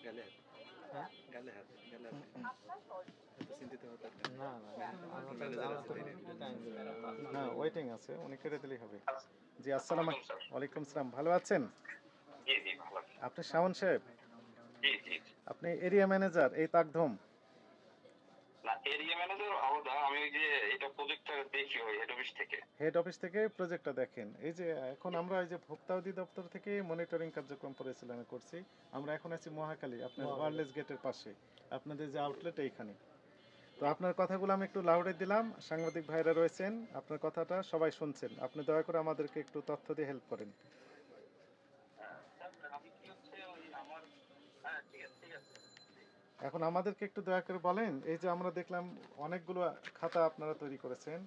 গালে হাত হ্যাঁ গালে হাত গালে হাত এত চিন্তিত হওয়ার দরকার নেই। না না আমার তো টাইম দিবে না হ্যাঁ ওয়েটিং আছে, উনি কেটে দিলেই হবে। জি আসসালাম ওয়ালাইকুম স্যার। ওয়ালাইকুম সালাম, ভালো আছেন? জি জি ভালো আছি। আপনি শাওন সাহেব, জি জি জি। আপনি এরিয়া ম্যানেজার এই তাকধম? না এরিয়া ম্যানেজার আলাদা, আমি ওই যে এটা প্রজেক্টটা দেখি ওই হেড অফিস থেকে। হেড অফিস থেকে প্রজেক্টটা দেখেন। এই যে এখন আমরা এই যে ভোক্তা অধিদপ্তর থেকে মনিটরিং কার্যক্রম পরিচালনা করছি। আমরা এখন আছি মহাখালী, আপনার ওয়ারলেস গেটের পাশে, আপনাদের যে আউটলেট এইখানে। তো আপনার কথাগুলো আমি একটু লাউডে দিলাম, সাংবাদিক ভাইরা রয়েছেন, আপনার কথাটা সবাই শুনছেন। আপনি দয়া করে আমাদেরকে একটু তথ্য দিয়ে হেল্প করেন। স্যার আমি কি হচ্ছে ওই আমার হ্যাঁ ঠিক আছে ঠিক আছে। এখন আমাদেরকে একটু দয়া করে বলেন, এই যে আমরা দেখলাম অনেকগুলো খাতা আপনারা তৈরি করেছেন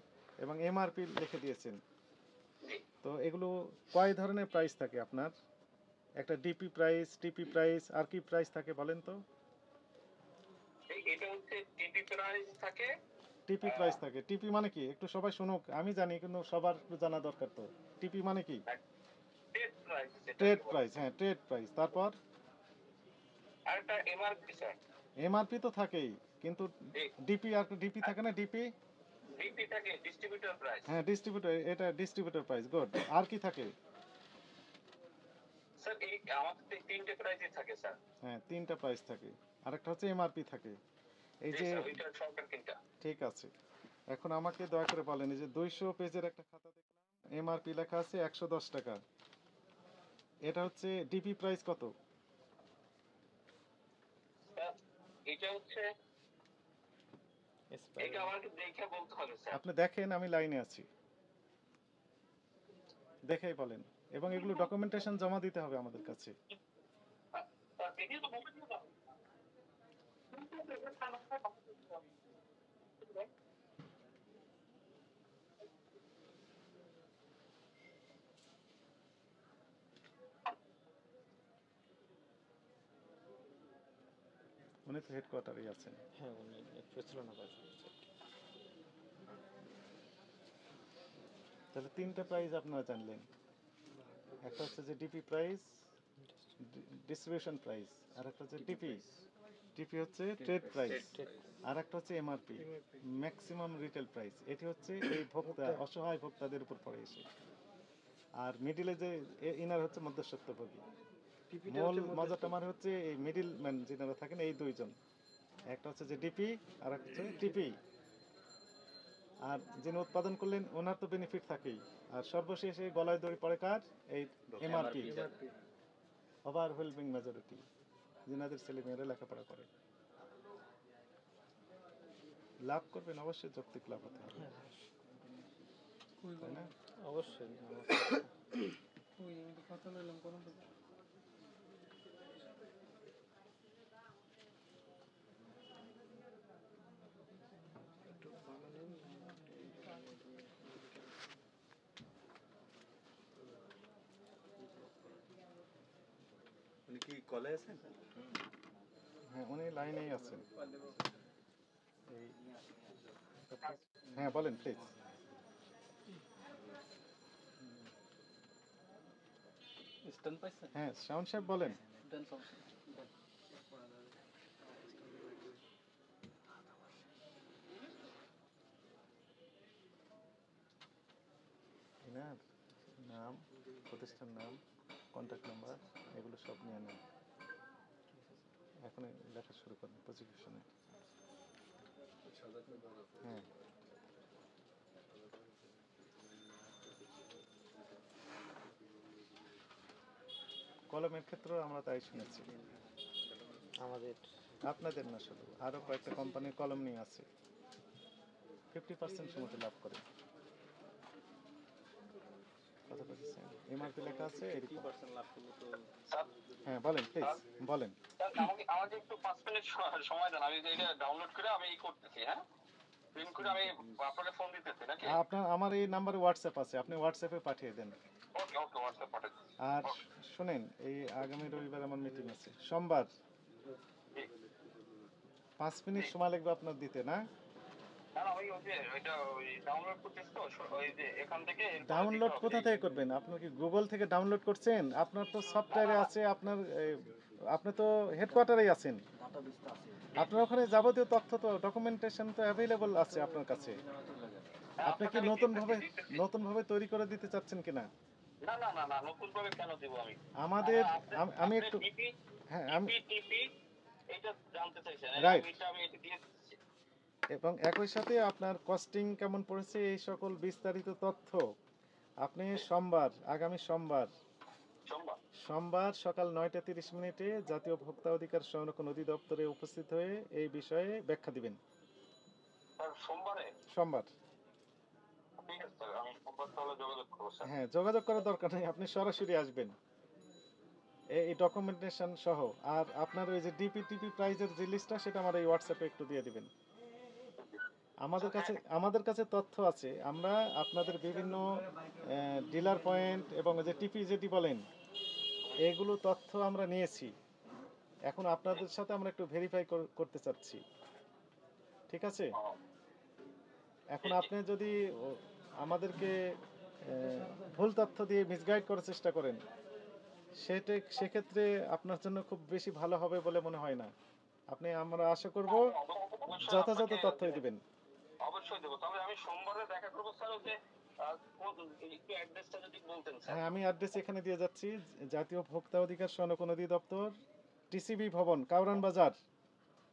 এবং এমআরপি লিখে দিয়েছেন, জি তো এগুলো কয় ধরনের প্রাইস থাকে আপনার? একটা ডিপি প্রাইস, টিপি প্রাইস, আর কি প্রাইস থাকে বলেন তো? এটা হচ্ছে টিপি প্রাইস থাকে। টিপি প্রাইস থাকে, টিপি মানে কি একটু সবাই শুনুক, আমি জানি কিন্তু সবার একটু জানা দরকার। তো টিপি মানে কি? ট্রেড প্রাইস ট্রেড প্রাইস, হ্যাঁ ট্রেড প্রাইস। তারপর আর একটা এমআরপি স্যার। এমআরপি তো থাকেই, কিন্তু জি ডিপি আর ডিপি থাকে না, ডিপি? ডিপি থাকে ডিস্ট্রিবিউটর প্রাইস। হ্যাঁ ডিস্ট্রিবিউটর, এটা ডিস্ট্রিবিউটর প্রাইস, গুড। আর কি থাকে? স্যার এই আমাদের তো তিনটে প্রাইসই থাকে স্যার। হ্যাঁ তিনটা প্রাইস থাকে, আরেকটা হচ্ছে এমআরপি থাকে। এই জি যে স্যার ওইটা সরকার তিনটা। ঠিক আছে, এখন আমাকে দয়া করে বলেন, এই যে 200 পেজের একটা খাতা দেখলাম, এমআরপি লেখা আছে 110 টাকা, এটা হচ্ছে ডিপি প্রাইস কত? স্যার এটা হচ্ছে এটা আমাকে দেখে বলতে হবে স্যার। আপনি দেখেন, আমি লাইনে আছি, দেখেই বলেন। এবং এগুলো ডকুমেন্টেশন জমা দিতে হবে আমাদের কাছে। স্যার দেখে তো বলতে হবে। উনি তো হেডকোয়ার্টারেই আছেন। হ্যাঁ উনি পরিচালনা করেছেন। তাহলে তিনটা প্রাইস আপনারা জানলেন, একটা হচ্ছে যে ডিপি প্রাইস, ডিস্ট্রিবিউশন প্রাইস, আর একটা হচ্ছে টিপি। টিপি হচ্ছে ট্রেড প্রাইস, আর একটা হচ্ছে এমআরপি, ম্যাক্সিমাম রিটেল প্রাইস। এটি হচ্ছে এই ভোক্তা, অসহায় ভোক্তাদের উপর পড়ে এসে। আর মিডিলে যে ইনার হচ্ছে মধ্যস্বত্বভোগী। মূল মজাটা আমার হচ্ছে এই মিডিল ম্যান যিনারা থাকেন, এই দুইজন, একটা হচ্ছে যে ডিপি আর একটা হচ্ছে টিপি। আর যিনি উৎপাদন করলেন ওনার তো বেনিফিট থাকেই, আর সর্বশেষে গলায় দড়ি পড়ে কার? এই এমআরপি, ওভারওয়েলমিং মেজরিটি, যিনাদের ছেলেমেয়েরা লেখাপড়া করে। লাভ করবেন অবশ্যই, যৌক্তিক লাভ হতে হবে, তাই না? অবশ্যই উনি কি কলে আছেন? হ্যাঁ উনি লাইনেই আছেন। এই হ্যাঁ বলেন প্লিজ। হ্যাঁ শাওন সাহেব বলেন। এনার নাম, প্রতিষ্ঠান নাম, কন্ট্যাক্ট নাম্বার, এগুলো সব নিয়ে নেন। এখন লেখা শুরু করেন প্রসিকিউশনে। হ্যাঁ কলমের ক্ষেত্রেও আমরা তাই শুনেছি। আমাদের আপনাদের না শুধু, আরও কয়েকটা কোম্পানির কলম নিয়ে আছে, 50% সময় লাভ করে। কথা বলছেন, এমআরপি লেখা আছে এরকম। স্যার হ্যাঁ বলেন প্লিজ বলেন। স্যার আমাকে আমাকে একটু 5 মিনিট সময় দেন, আমি এটা ডাউনলোড করে আমি করতেছি। হ্যাঁ প্রিন্ট করে আমি আপনাকে ফোন দিতেছি নাকি? আপনার আমার এই নাম্বারে হোয়াটসঅ্যাপ আছে, আপনি হোয়াটসঅ্যাপে পাঠিয়ে দেন। ওকে ওকে হোয়াটসঅ্যাপ পাঠাচ্ছি। আর শুনেন, এই আগামী রবিবার আমার মিটিং আছে, সোমবার। জি 5 মিনিট সময় লাগবে আপনার দিতে, না? না না, ওই যে ওইটা ওই ডাউনলোড করতেছি তো, ওই যে এখান থেকে এরপরে দিতে ডাউনলোড হবে। কোথা থেকে করবেন? আপনার কি গুগল থেকে ডাউনলোড করছেন? আপনার তো সফটওয়্যারে আছে, আপনার আপনি তো হেডকোয়ার্টারেই আছেন। আপনার ওখানে যাবতীয় তথ্য তো ডকুমেন্টেশন তো অ্যাভেলেবল আছে আপনার কাছে। হ্যাঁ, আপনি কি আপনাকে আমি দিতেছি। নতুনভাবে তৈরি করে দিতে চাচ্ছেন কিনা? না না না না, নতুন ভাবে কেন দিব আমি? আমাদের আমি একটু টিপি হ্যাঁ আমি টিপি এটা জানতে চাইছেন, রাইট। আমি এটা দিয়ে দিচ্ছি। এবং একই সাথে আপনার কস্টিং কেমন পড়েছে এই সকল বিস্তারিত তথ্য আপনি আগামী সোমবার সোমবার সকাল 9:30 জাতীয় ভোক্তা অধিকার সংরক্ষণ অধিদপ্তরে উপস্থিত হয়ে এই বিষয়ে ব্যাখ্যা দিবেন। স্যার সোমবারে? সোমবার। ঠিক আছে স্যার, আমি সোমবার তাহলে যোগাযোগ করবো স্যার। হ্যাঁ, যোগাযোগ করার দরকার নেই, আপনি সরাসরি আসবেন এই ডকুমেন্টেশন সহ। আর আপনার ওই যে ডিপিটিপি প্রাইজের যে লিস্টটা সেটা আমার এই হোয়াটসঅ্যাপে একটু দিয়ে দিবেন। আমাদের কাছে তথ্য আছে, আমরা আপনাদের বিভিন্ন ডিলার পয়েন্ট এবং যে টিপি যেটি বলেন এগুলো তথ্য আমরা নিয়েছি। এখন আপনাদের সাথে আমরা একটু ভেরিফাই করতে চাচ্ছি, ঠিক আছে? এখন আপনি যদি আমাদেরকে ভুল তথ্য দিয়ে মিসগাইড করার চেষ্টা করেন সেক্ষেত্রে আপনার জন্য খুব বেশি ভালো হবে বলে মনে হয় না। আমরা আশা করব যথাযথ তথ্যই দিবেন। অবশ্যই দেবো, তবে আমি সোমবারে দেখা করবো স্যার। ওকে একটু অ্যাড্রেসটা যদি বলতেন স্যার। হ্যাঁ, আমি অ্যাড্রেস এখানে দিয়ে যাচ্ছি। জাতীয় ভোক্তা অধিকার সংরক্ষণ অধিদপ্তর, টিসিবি ভবন, কাউরান বাজার।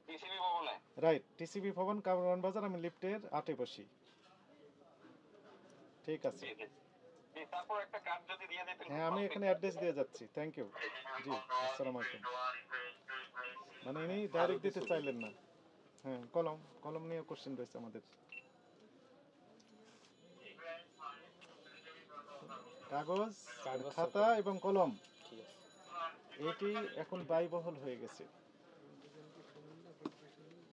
টিসিবি ভবনে? রাইট, টিসিবি ভবন, কাউরান বাজার। আমি লিফটের 8-এ বসি। ঠিক আছে। তারপর একটা কার্ড যদি দিয়ে দিতেন। হ্যাঁ, আমি এখানে অ্যাড্রেস দিয়ে যাচ্ছি। Thank you. জি, আসসালামু আলাইকুম। মানে ইনি ডাইরেক্ট দিতে চাইলেন না। হ্যাঁ, কলম নিয়ে কোশ্চেন রয়েছে আমাদের। কাগজ, খাতা এবং কলম ঠিক আছে। এটি এখন ব্যয়বহুল হয়ে গেছে।